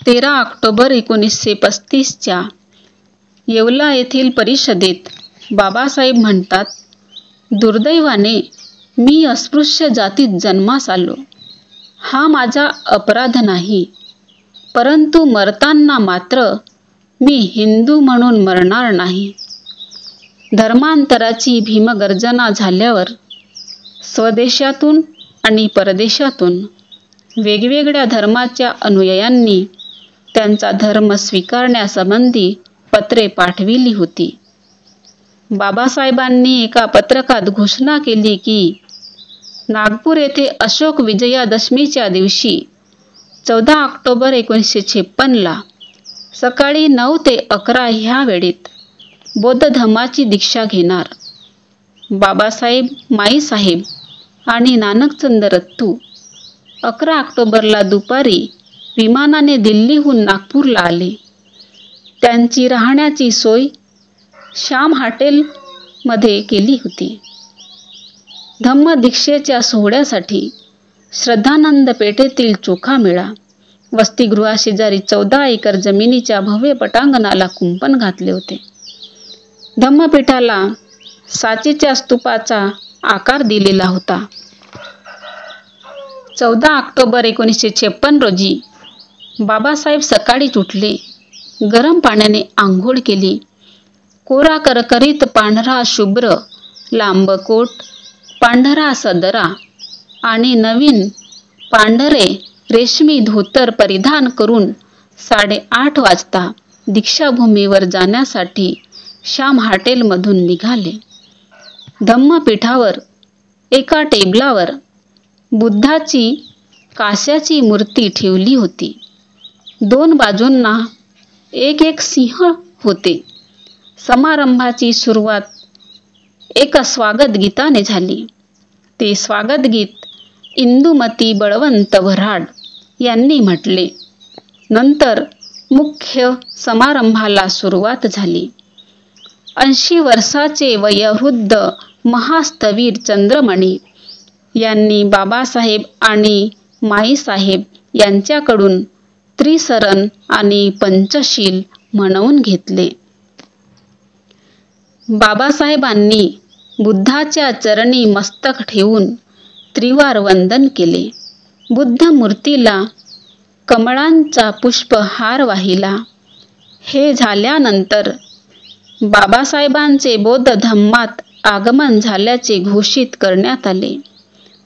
13 October 1935च्या Yeola येथील परिषदेत बाबासाहेब म्हणतात, दुर्दैवाने मी अस्पृश्य जातीत जन्मास आलो. हा माझा अपराध नाही, परंतु मरताना मात्र मी हिंदू म्हणून मरणार नाही. धर्मांतराची भीमगर्जना झाल्यावर स्वदेशातून आणि परदेशातून वेगवेगळ्या धर्माच्या अनुयायांनी त्यांचा धर्म स्वीकारण्यासंबंधी पत्रे पाठविली होती. बाबासाहेबांनी एका पत्रकात घोषणा केली की नागपूर येथे अशोक विजयादशमीच्या दिवशी 14 ऑक्टोबर 1956ला सकाळी 9 ते 11 ह्या वेळेत बौद्ध धम्माची दीक्षा घेणार. बाबासाहेब, माईसाहेब आणि नानकचंद रत्तू 11 ऑक्टोबरला दुपारी विमानाने दिल्लीहून नागपूरला आले. त्यांची राहण्याची सोय श्याम हॉटेलमध्ये केली होती. धम्मदीक्षेच्या सोहळ्यासाठी श्रद्धानंद पेठेतील चोखामेळा वसतिगृहाशेजारी 14 एकर जमिनीच्या भव्य पटांगणाला कुंपण घातले होते. धम्मपीठाला साचेच्या स्तूपाचा आकार दिलेला होता. 14 ऑक्टोबर 1956 रोजी बाबासाहेब सकाळीच उठले, गरम पाण्याने आंघोळ केली. कोरा करकरीत पांढरा शुभ्र लांब कोट, पांढरा सदरा आणि नवीन पांढरे रेशमी धोतर परिधान करून 8:30 वाजता दीक्षाभूमीवर जाण्यासाठी श्याम हॉटेलमधून निघाले. धम्मपीठावर एका टेबलावर बुद्धाची कास्याची मूर्ती ठेवली होती. 2 बाजूंना एक सिंह होते. समारंभाची सुरुवात एका स्वागत गीताने झाली. ते स्वागत गीत इंदुमती बळवंत वऱ्हाड यांनी म्हटले. नंतर मुख्य समारंभाला सुरुवात झाली. 80 वर्षाचे वयोवृद्ध महास्थवीर चंद्रमणी यांनी बाबासाहेब आणि माईसाहेब यांच्याकडून त्रिसरण आणि पंचशील म्हणवून घेतले. बाबासाहेबांनी बुद्धाच्या चरणी मस्तक ठेवून त्रिवार वंदन केले. बुद्ध मूर्तीला कमळांचा पुष्पहार वाहिला. हे झाल्यानंतर बाबासाहेबांचे बौद्ध धम्मात आगमन झाल्याचे घोषित करण्यात आले.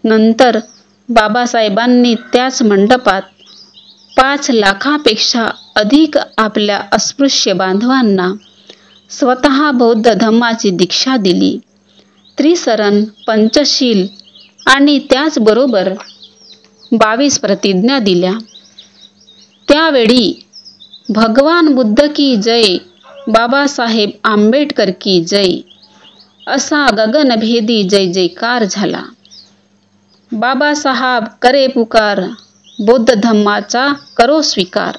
नंतर बाबासाहेबांनी त्याच मंडपात 5 लाखापेक्षा अधिक आपल्या अस्पृश्य बांधवांना स्वतः बौद्ध धम्माची दीक्षा दिली. त्रिसरण, पंचशील आणि त्याचबरोबर 22 प्रतिज्ञा दिल्या. त्यावेळी भगवान बुद्ध की जय, बाबासाहेब आंबेडकर की जय असा गगनभेदी जय जयकार झाला. बाबासाहेब करे पुकार, बौद्ध धम्माचा करो स्वीकार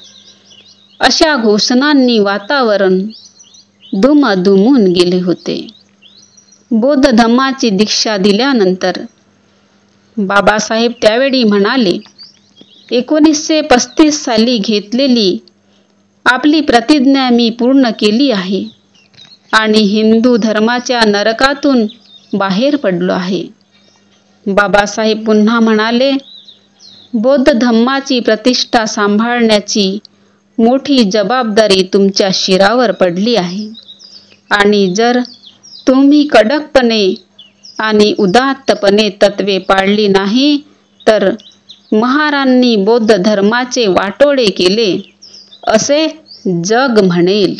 अशा घोषणांनी वातावरण दुमदुमून गेले होते. बौद्ध धम्माची दीक्षा दिल्यानंतर बाबासाहेब त्यावेळी म्हणाले, 1935 साली घेतलेली आपली प्रतिज्ञा मी पूर्ण केली आहे आणि हिंदू धर्माच्या नरकातून बाहेर पडलो आहे. बाबासाहेब पुन्हा म्हणाले, बौद्ध धम्माची प्रतिष्ठा सांभाळण्याची मोठी जबाबदारी तुमच्या शिरावर पडली आहे आणि जर तुम्ही कडकपणे आणि उदात्तपणे तत्त्वे पाळली नाही तर महारांनी बौद्ध धर्माचे वाटोळे केले असे जग म्हणेल.